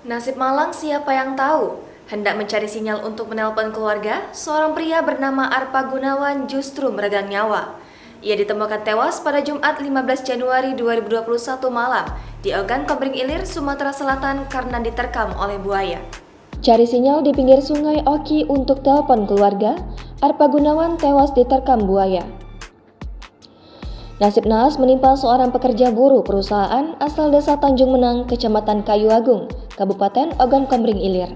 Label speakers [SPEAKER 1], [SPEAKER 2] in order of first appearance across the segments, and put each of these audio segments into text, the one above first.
[SPEAKER 1] Nasib malang siapa yang tahu? Hendak mencari sinyal untuk menelpon keluarga, seorang pria bernama Arpa Gunawan justru meregang nyawa. Ia ditemukan tewas pada Jumat 15 Januari 2021 malam di Ogan Komering Ilir, Sumatera Selatan karena diterkam oleh buaya. Cari sinyal di pinggir sungai Oki untuk telepon keluarga, Arpa Gunawan tewas diterkam buaya. Nasib naas menimpa seorang pekerja buruh perusahaan asal Desa Tanjung Menang, Kecamatan Kayu Agung, Kabupaten Ogan Komering Ilir.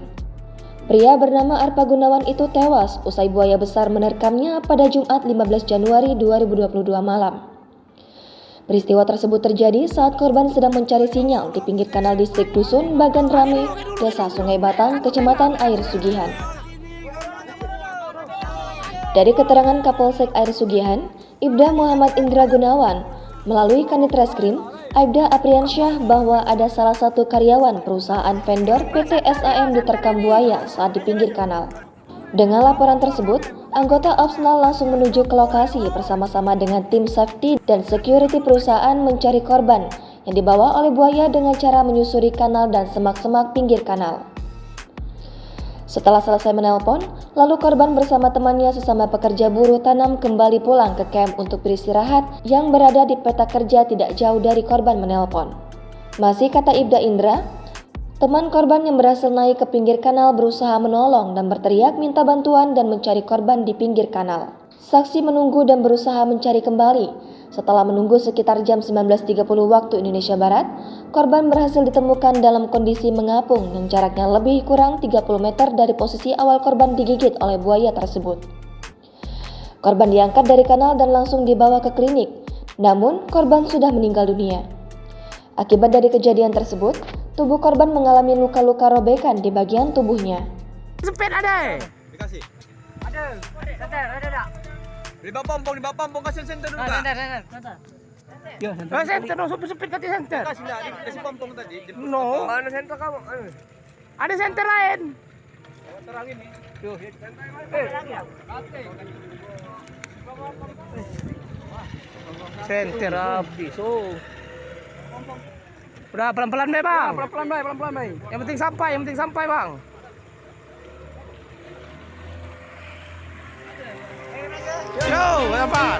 [SPEAKER 1] Pria bernama Arpa Gunawan itu tewas usai buaya besar menerkamnya pada Jumat 15 Januari 2022 malam. Peristiwa tersebut terjadi saat korban sedang mencari sinyal di pinggir kanal distrik Dusun Bagan Rame, Desa Sungai Batang, Kecamatan Air Sugihan. Dari keterangan Kapolsek Air Sugihan, Ibda Muhammad Indra Gunawan, melalui Kanit Reskrim, Aibda Apriansyah bahwa ada salah satu karyawan perusahaan vendor PT SAM diterkam buaya saat di pinggir kanal. Dengan laporan tersebut, anggota Opsnal langsung menuju ke lokasi bersama-sama dengan tim safety dan security perusahaan mencari korban yang dibawa oleh buaya dengan cara menyusuri kanal dan semak-semak pinggir kanal. Setelah selesai menelpon, lalu korban bersama temannya sesama pekerja buruh tanam kembali pulang ke kamp untuk beristirahat yang berada di peta kerja tidak jauh dari korban menelpon. Masih kata Ibda Indra, teman korban yang berhasil naik ke pinggir kanal berusaha menolong dan berteriak minta bantuan dan mencari korban di pinggir kanal. Saksi menunggu dan berusaha mencari kembali. Setelah menunggu sekitar jam 19.30 waktu Indonesia Barat, korban berhasil ditemukan dalam kondisi mengapung yang jaraknya lebih kurang 30 meter dari posisi awal korban digigit oleh buaya tersebut. Korban diangkat dari kanal dan langsung dibawa ke klinik, namun korban sudah meninggal dunia. Akibat dari kejadian tersebut, tubuh korban mengalami luka-luka robekan di bagian tubuhnya.
[SPEAKER 2] Sempit ada.
[SPEAKER 3] Dikasih.
[SPEAKER 2] Ada. Ada.
[SPEAKER 3] Di bawah pompong kasih senter dulu.
[SPEAKER 2] Center. Ya, center dong, sempit kasih center.
[SPEAKER 3] Kasih enggak, kasih pompong tadi.
[SPEAKER 2] No.
[SPEAKER 3] Mana senter kamu?
[SPEAKER 2] Ada center lain.
[SPEAKER 3] Terangin nih. Tuh.
[SPEAKER 2] Center habis. So. Udah pelan-pelan deh, Bang.
[SPEAKER 3] Pelan-pelan, Bay.
[SPEAKER 2] Yang penting sampai, Bang. Yo, dapat.